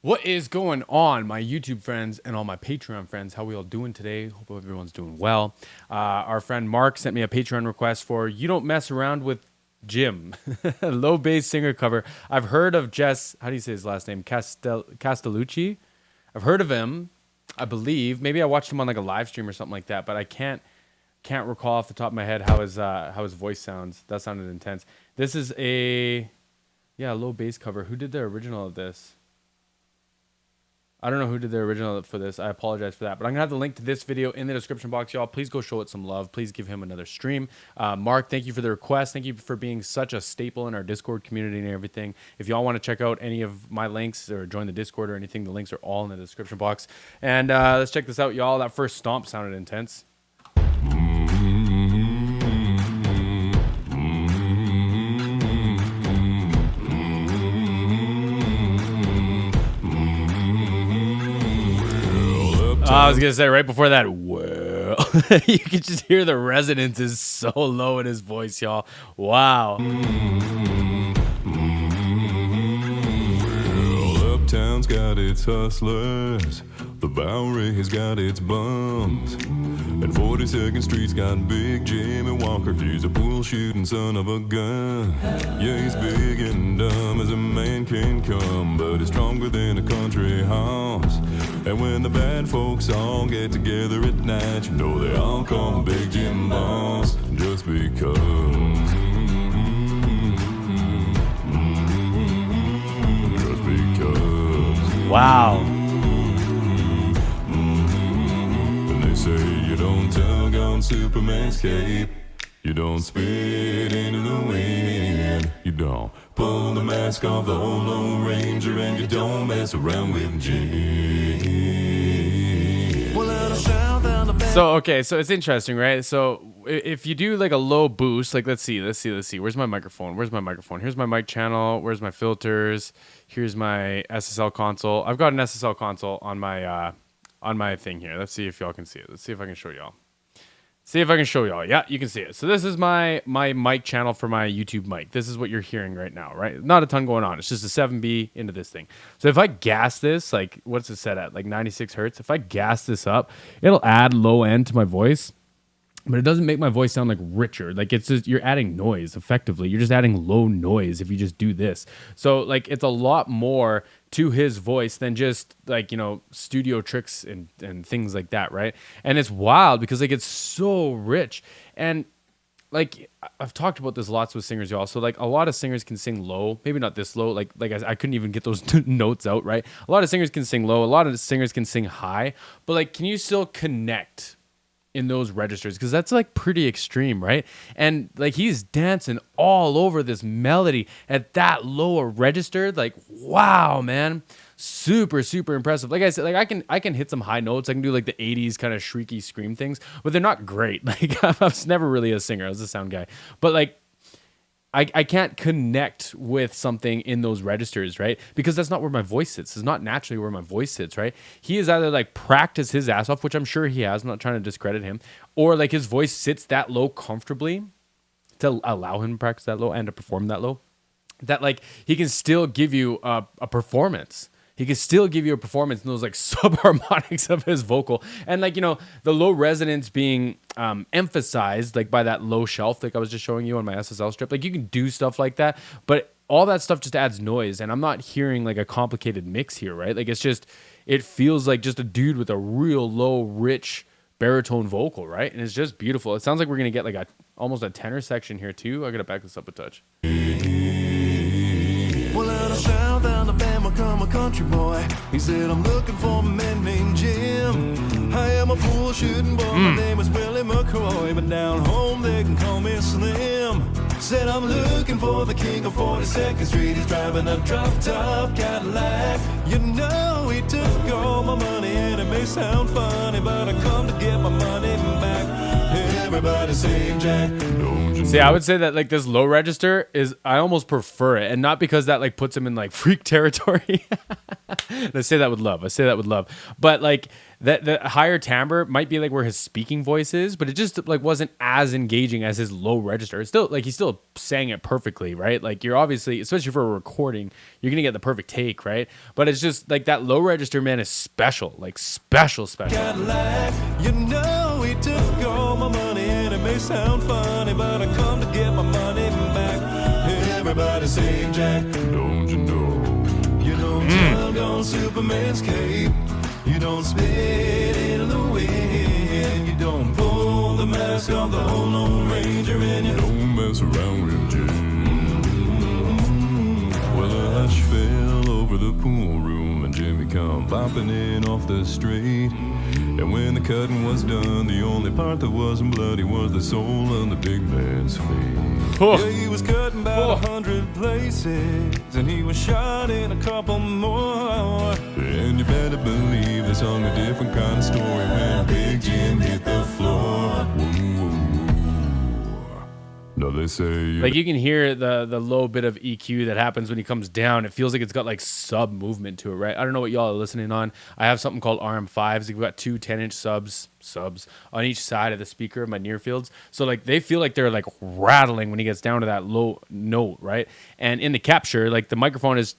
What is going on, my YouTube friends and all my Patreon friends? How we all doing today? Hope everyone's doing well. Our friend Mark sent me a Patreon request for "You Don't Mess Around with Jim," low bass singer cover. I've heard of Jess. How do you say his last name? Castellucci. I've heard of him. I believe maybe I watched him on like a live stream or something like that, but I can't recall off the top of my head how his voice sounds. That sounded intense. This is a low bass cover. Who did the original of this? I don't know who did the original for this. I apologize for that. But I'm going to have the link to this video in the description box, y'all. Please go show it some love. Please give him another stream. Mark, thank you for the request. Thank you for being such a staple in our Discord community and everything. If y'all want to check out any of my links or join the Discord or anything, the links are all in the description box. And let's check this out, y'all. That first stomp sounded intense. I was going to say right before that, well, you can just hear the resonance is so low in his voice, y'all. Wow. Well, Uptown's got its hustlers, the Bowery has got its bums, and 42nd Street's got Big Jimmy Walker. He's a pool shooting son of a gun. Yeah, he's big and dumb as a man can come, but he's stronger than a country horse. And when the bad folks all get together at night, you know they all call him Big Jim Boss, just because. Just because. Wow. And they say you don't tug on Superman's cape, you don't spit into the wind, you don't pull the mask off the old Lone Ranger, and you don't mess around with Jim. So, okay, so it's interesting, right? So if you do like a low boost, like let's see. Where's my microphone? Here's my mic channel. Where's my filters? Here's my SSL console. I've got an SSL console on my thing here. Let's see if y'all can see it. Let's see if I can show y'all. Yeah, you can see it. So this is my mic channel for my YouTube mic. This is what you're hearing right now, right? Not a ton going on. It's just a 7B into this thing. So if I gas this, like what's it set at? Like 96 hertz. If I gas this up, it'll add low end to my voice, but it doesn't make my voice sound like richer. Like it's just, you're adding noise effectively. You're just adding low noise if you just do this. So like it's a lot more to his voice than just like, studio tricks and things like that, right? And it's wild because like it's so rich. And like I've talked about this lots with singers, y'all. So like a lot of singers can sing low, maybe not this low. Like I couldn't even get those notes out, right? A lot of singers can sing low. A lot of singers can sing high, but like, can you still connect in those registers? Because that's like pretty extreme, right? And like he's dancing all over this melody at that lower register. Like, wow, man, super impressive. Like I said, like I can hit some high notes. I can do like the 80s kind of shrieky scream things, but they're not great. Like I was never really a singer. I was a sound guy, but like I can't connect with something in those registers, right? Because that's not where my voice sits. It's not naturally where my voice sits, right? He has either like practiced his ass off, which I'm sure he has, I'm not trying to discredit him, or like his voice sits that low comfortably to allow him to practice that low and to perform that low, that like he can still give you a performance. He can still give you a performance in those like subharmonics of his vocal. And like, the low resonance being emphasized like by that low shelf, like I was just showing you on my SSL strip. Like you can do stuff like that, but all that stuff just adds noise. And I'm not hearing like a complicated mix here, right? Like it feels like just a dude with a real low, rich baritone vocal, right? And it's just beautiful. It sounds like we're going to get like almost a tenor section here too. I got to back this up a touch. Well, out of South Alabama come a country boy. He said, I'm looking for a man named Jim. I am a pool shooting boy. My name is Willie McCoy, but down home they can call me Slim. Said, I'm looking for the king of 42nd Street. He's driving a drop-top Cadillac. You know he took all my money, and it may sound funny, but I come to get my money back. Everybody sing Jack. See, I would say that like this low register I almost prefer it, and not because that like puts him in like freak territory. And I say that with love. But like that the higher timbre might be like where his speaking voice is, but it just like wasn't as engaging as his low register. It's still like he still sang it perfectly, right? Like you're obviously, especially for a recording, you're gonna get the perfect take, right? But it's just like that low register, man, is special, like special. Cadillac. You know he took all my money, and it may sound funny, but I come to get my money back. Everybody say, Jack, Don't you know? you don't tug on Superman's cape. You don't spit into the wind. You don't pull the mask off the whole Lone Ranger, and you don't Don't mess around with Jim. Well, a hush fell over the pool room, and Jimmy come bopping in off the street. And when the cutting was done, the only part that wasn't bloody was the sole of the big man's feet. Oh. Yeah, he was cutting about 100 places, and he was shot in a couple more. And you better believe they sung a different kind of story when Big Jim hit the floor. Now they say Like you can hear the low bit of EQ that happens when he comes down. It feels like it's got like sub movement to it, right? I don't know what y'all are listening on. I have something called RM5s. We've got two 10-inch subs on each side of the speaker of my near fields. So like they feel like they're like rattling when he gets down to that low note, right? And in the capture, like the microphone is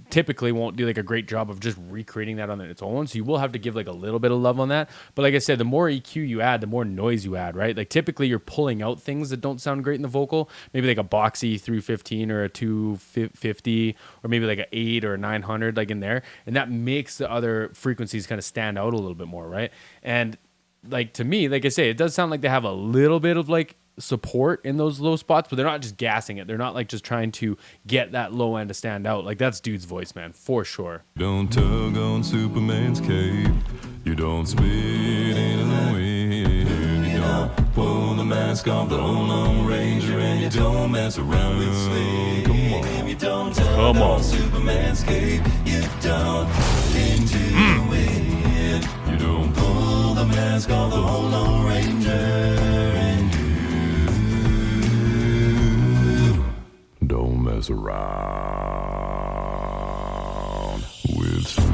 typically won't do like a great job of just recreating that on its own. So you will have to give like a little bit of love on that. But like I said, the more EQ you add, the more noise you add, right? Like typically you're pulling out things that don't sound great in the vocal. Maybe like a boxy 315 or a 250 or maybe like an 8 or a 900 like in there. And that makes the other frequencies kind of stand out a little bit more, right? And like to me, like I say, it does sound like they have a little bit of like support in those low spots, but they're not just gassing it. They're not like just trying to get that low end to stand out. Like that's dude's voice, man, for sure. don't tug on Superman's cape. You don't spit in the wind. You don't pull the mask off the whole Lone Ranger, and you don't mess around with Slade. Come on. You don't Come tug on. on Superman's cape. You don't into the wind. You don't Pull the mask off the whole Lone Ranger, and Don't mess around with Sid.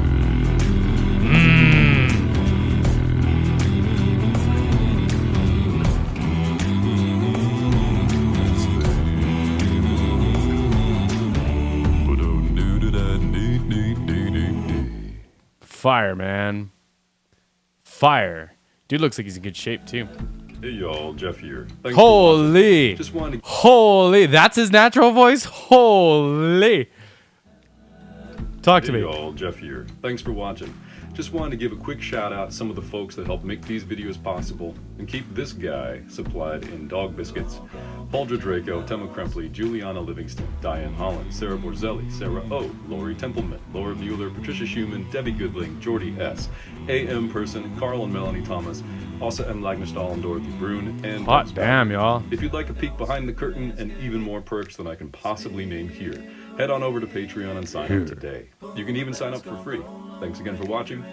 Fire, man. Fire. Dude looks like he's in good shape too. Hey y'all, Jeff here. Thanks for Holy. watching. Just wanted to Holy. That's his natural voice? Holy. Talk to Hey me. y'all, Jeff here. Thanks for watching. Just wanted to give a quick shout out to some of the folks that help make these videos possible and keep this guy supplied in dog biscuits. Paul Draco, Tema Krempley, Juliana Livingston, Diane Holland, Sarah Borzelli, Sarah O, Lori Templeman, Laura Mueller, Patricia Schumann, Debbie Goodling, Jordy S, A.M. Person, Carl and Melanie Thomas, Asa M. Lagnerstall and Dorothy Brune, and Hot damn, y'all. If you'd like a peek behind the curtain and even more perks than I can possibly name here, head on over to Patreon and sign up today. You can even sign up for free. Thanks again for watching,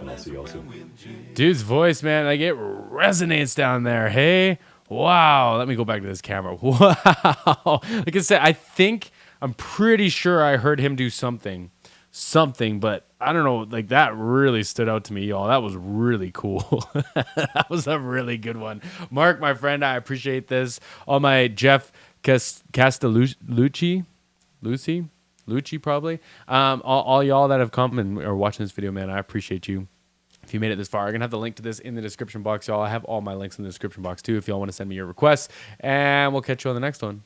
and I'll see y'all soon. Dude's voice, man, like it resonates down there. Hey, wow. Let me go back to this camera. Wow. Like I said, I'm pretty sure I heard him do something, but I don't know. Like that really stood out to me, y'all. That was really cool. That was a really good one. Mark, my friend, I appreciate this. All my Jeff Castellucci, Lucci probably. All y'all that have come and are watching this video, man, I appreciate you. If you made it this far, I'm gonna have the link to this in the description box, y'all. I have all my links in the description box too if y'all want to send me your requests, and we'll catch you on the next one.